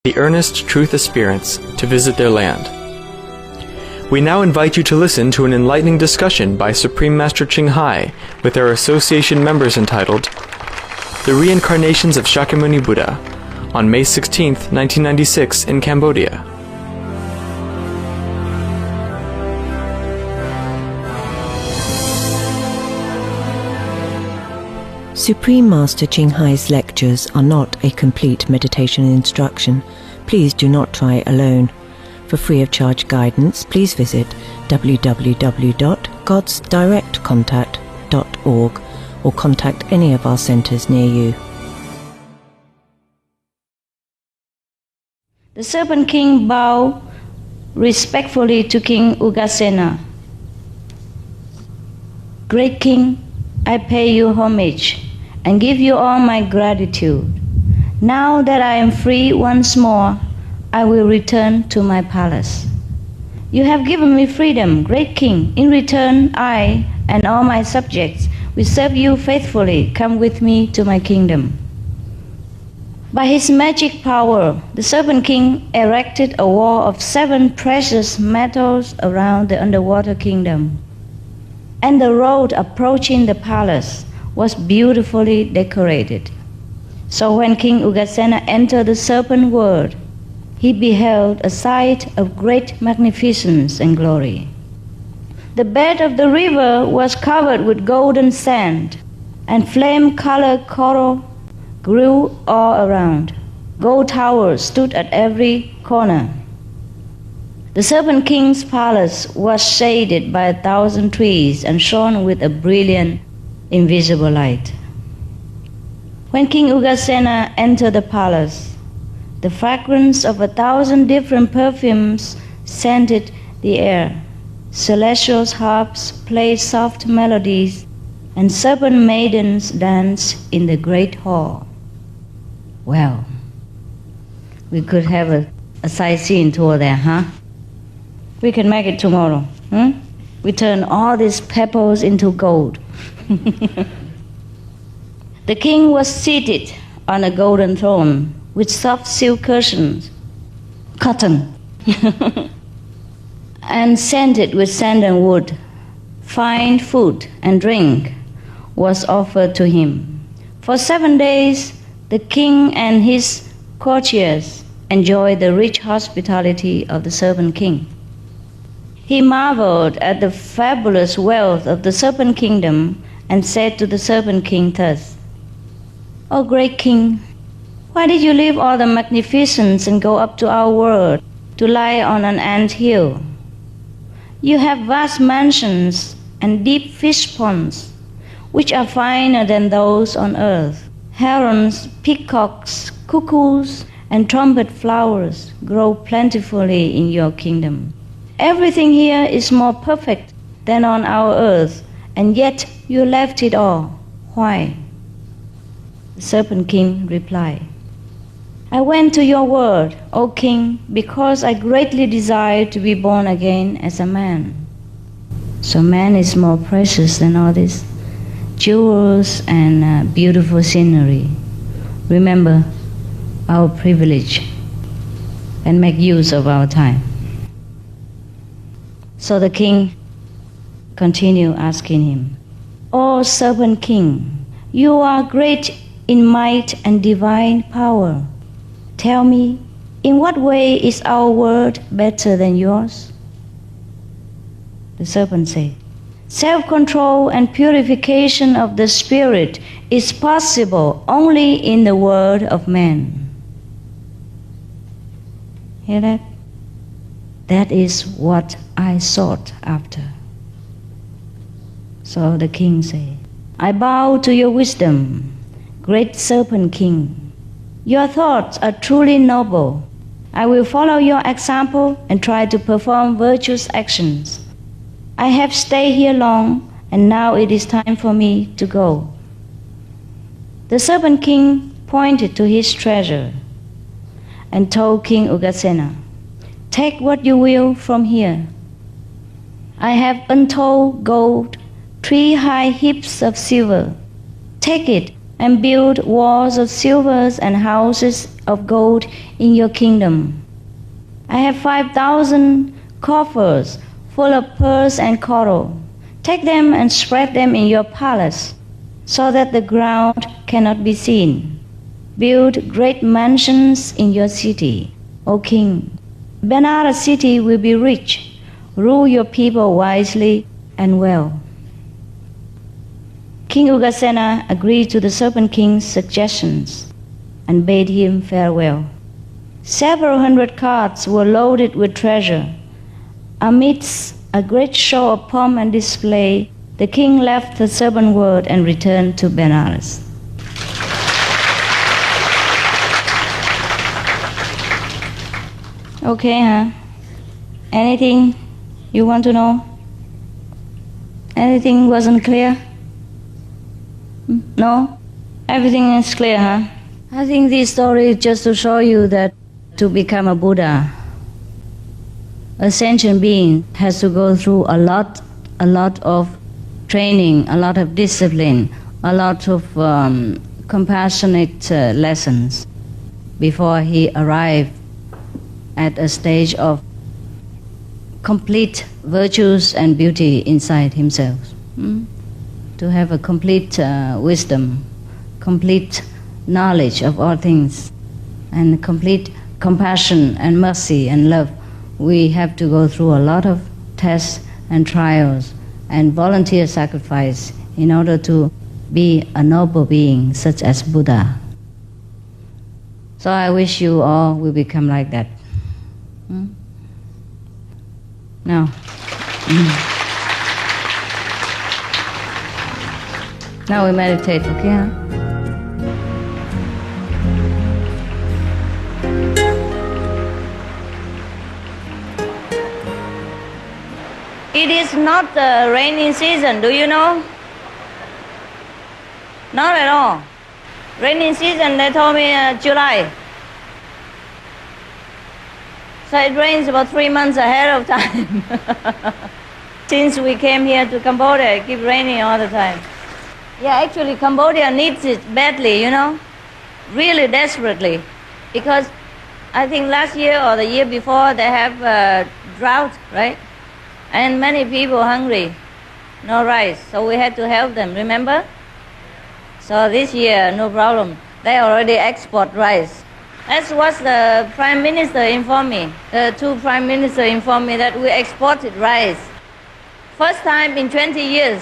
the earnest truth aspirants to visit their land. We now invite you to listen to an enlightening discussion by Supreme Master Ching Hai with our association members entitled The Reincarnations of Shakyamuni Buddha on May 16, 1996 in Cambodia. Supreme Master Ching Hai's lectures are not a complete meditation instruction. Please do not try alone. For free of charge guidance, please visit www.godsdirectcontact.org or contact any of our centers near you. The Serpent King bowed respectfully to King Ugasena. Great King, I pay you homage and give you all my gratitude. Now that I am free once more, I will return to my palace. You have given me freedom, great King. In return, I and all my subjects will serve you faithfully. Come with me to my kingdom. By his magic power, the Serpent King erected a wall of 7 precious metals around the underwater kingdom. And the road approaching the palace was beautifully decorated. So when King Ugasena entered the serpent world, he beheld a sight of great magnificence and glory. The bed of the river was covered with golden sand, and flame-colored coral grew all around. Gold towers stood at every corner. The Serpent King's palace was shaded by 1,000 trees and shone with a brilliant, invisible light. When King Ugasena entered the palace, the fragrance of 1,000 different perfumes scented the air. Celestial harps played soft melodies, and serpent maidens danced in the great hall. Well, we could have a sightseeing tour there, huh? We can make it tomorrow. We turn all these pebbles into gold. The king was seated on a golden throne with soft silk cushions, cotton, and scented with sandalwood. Fine food and drink was offered to him. For 7 days, the king and his courtiers enjoyed the rich hospitality of the Serpent King. He marveled at the fabulous wealth of the Serpent Kingdom and said to the Serpent King thus, "O great King, why did you leave all the magnificence and go up to our world to lie on an ant hill? You have vast mansions and deep fish ponds, which are finer than those on earth. Herons, peacocks, cuckoos, and trumpet flowers grow plentifully in your kingdom. Everything here is more perfect than on our earth, and yet you left it all. Why?" The Serpent King replied, "I went to your world, O King, because I greatly desire to be born again as a man." So man is more precious than all these jewels and beautiful scenery. Remember our privilege and make use of our time. So the king continued asking him, "O Serpent King, you are great in might and divine power. Tell me, in what way is our world better than yours?" The serpent said, "Self-control and purification of the spirit is possible only in the world of man." Hear that? That is what I sought after. So the king said, "I bow to your wisdom, great Serpent King. Your thoughts are truly noble. I will follow your example and try to perform virtuous actions. I have stayed here long, and now it is time for me to go." The Serpent King pointed to his treasure and told King Ugasena, "Take what you will from here. I have untold gold, 3 high heaps of silver. Take it and build walls of silver and houses of gold in your kingdom. I have 5,000 coffers full of pearls and coral. Take them and spread them in your palace, so that the ground cannot be seen. Build great mansions in your city, O king. Benares city will be rich. Rule your people wisely and well. King Ugasena agreed to the Serpent King's suggestions and bade him farewell. Several hundred carts were loaded with treasure. Amidst a great show of pomp and display, the king left the serpent world and returned to Benares. Okay, huh? Anything you want to know? Anything wasn't clear? No? Everything is clear, huh? I think this story is just to show you that to become a Buddha, a sentient being has to go through a lot of training, a lot of discipline, a lot of compassionate lessons before he arrived at a stage of complete virtues and beauty inside himself. To have a complete wisdom, complete knowledge of all things, and complete compassion and mercy and love, we have to go through a lot of tests and trials and volunteer sacrifice in order to be a noble being such as Buddha. So I wish you all will become like that. Now, now we meditate, okay? Huh? It is not the rainy season, do you know? Not at all. Rainy season, they told me July. So it rains about 3 months ahead of time. Since we came here to Cambodia, it keeps raining all the time. Yeah, actually Cambodia needs it badly, you know, really desperately. Because I think last year or the year before they have drought, right? And many people hungry, no rice, so we had to help them, remember? So this year, no problem. They already export rice. That's what the Prime Minister informed me. The two Prime Ministers informed me that we exported rice. First time in 20 years.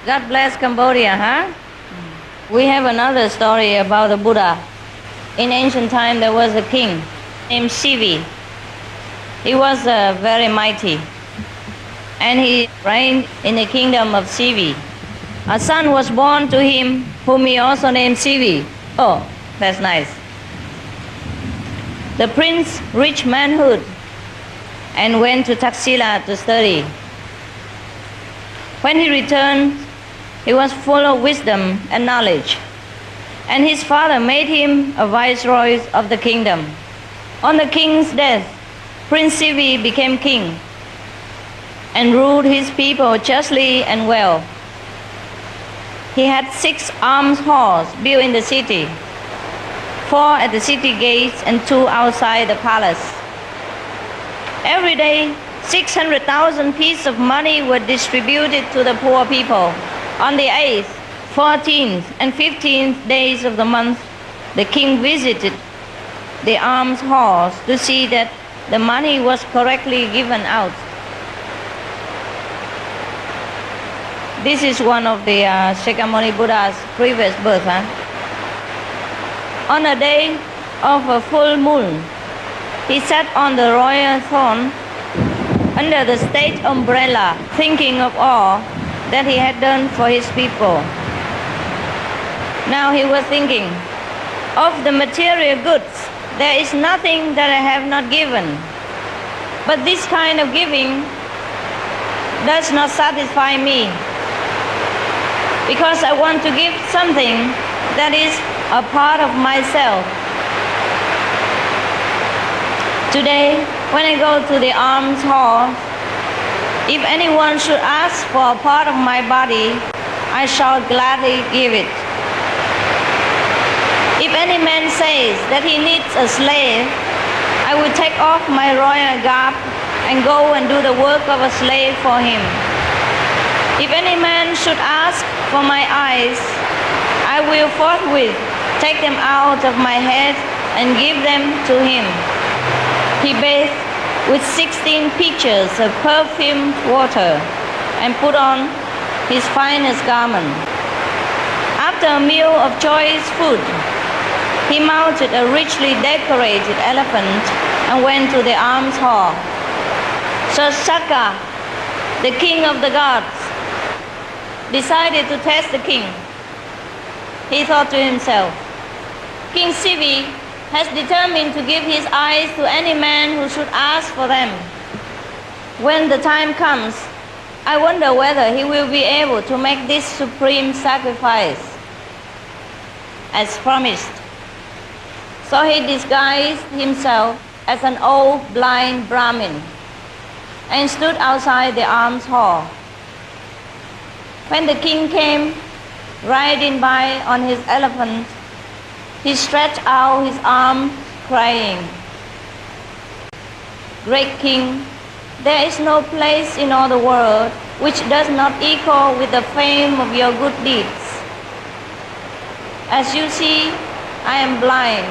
God bless Cambodia, huh? We have another story about the Buddha. In ancient time, there was a king named Sivi. He was very mighty, and he reigned in the kingdom of Sivi. A son was born to him, whom he also named Sivi. Oh, that's nice. The prince reached manhood and went to Taxila to study. When he returned, he was full of wisdom and knowledge, and his father made him a viceroy of the kingdom. On the king's death, Prince Sivi became king and ruled his people justly and well. He had 6 armed horses built in the city, 4 at the city gates and 2 outside the palace. Every day, 600,000 pieces of money were distributed to the poor people. On the 8th, 14th, and 15th days of the month, the king visited the alms halls to see that the money was correctly given out. This is one of the Shakyamuni Buddha's previous birth. Huh? On a day of a full moon, he sat on the royal throne under the state umbrella, thinking of all that he had done for his people. Now he was thinking, of the material goods, there is nothing that I have not given. But this kind of giving does not satisfy me, because I want to give something that is a part of myself. Today, when I go to the alms hall, If anyone should ask for a part of my body, I shall gladly give it. If any man says that he needs a slave, I will take off my royal garb and go and do the work of a slave for him. If any man should ask for my eyes, I will forthwith take them out of my head and give them to him. He bathed with 16 pitchers of perfumed water and put on his finest garment. After a meal of choice food, he mounted a richly decorated elephant and went to the alms hall. So Shaka, the king of the gods, decided to test the king. He thought to himself, King Sivi has determined to give his eyes to any man who should ask for them. When the time comes, I wonder whether he will be able to make this supreme sacrifice as promised. So he disguised himself as an old blind Brahmin and stood outside the alms hall. When the king came riding by on his elephant, he stretched out his arms, crying, Great king, there is no place in all the world which does not equal with the fame of your good deeds. As you see, I am blind.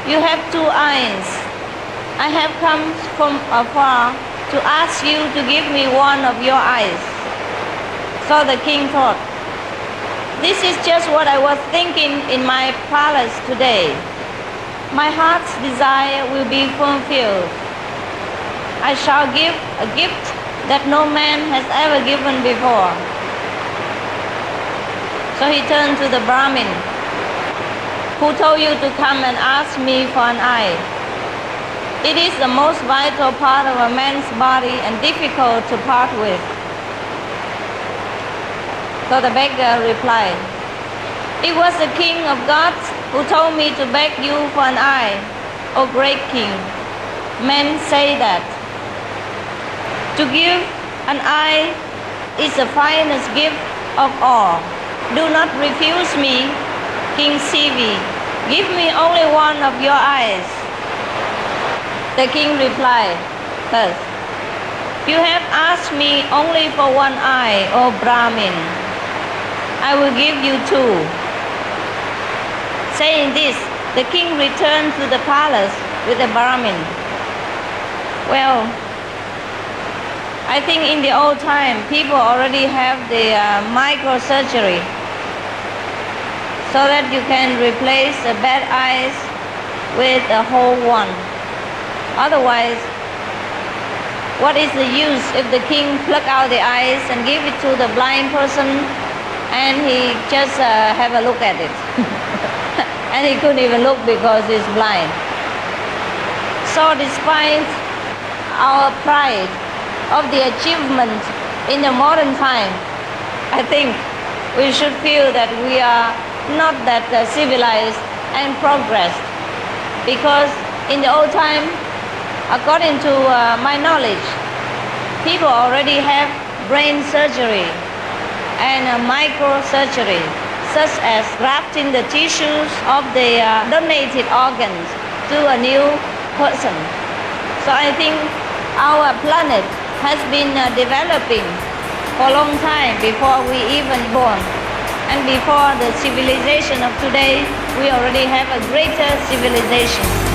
You have 2 eyes. I have come from afar to ask you to give me one of your eyes. So the king thought, this is just what I was thinking in my palace today. My heart's desire will be fulfilled. I shall give a gift that no man has ever given before. So he turned to the Brahmin, who told you to come and ask me for an eye. It is the most vital part of a man's body and difficult to part with. So the beggar replied, It was the king of gods who told me to beg you for an eye, O great king. Men say that to give an eye is the finest gift of all. Do not refuse me, King Sivi. Give me only one of your eyes. The king replied, Thus, you have asked me only for one eye, O Brahmin. I will give you 2. Saying this, the king returned to the palace with the Brahmin. Well, I think in the old time, people already have the microsurgery so that you can replace the bad eyes with a whole one. Otherwise, what is the use if the king pluck out the eyes and give it to the blind person and he just have a look at it? And he couldn't even look because he's blind. So despite our pride of the achievement in the modern time, I think we should feel that we are not that civilized and progressed. Because in the old time, according to my knowledge, people already have brain surgery and microsurgery, such as grafting the tissues of the donated organs to a new person. So I think our planet has been developing for a long time before we even born. And before the civilization of today, we already have a greater civilization.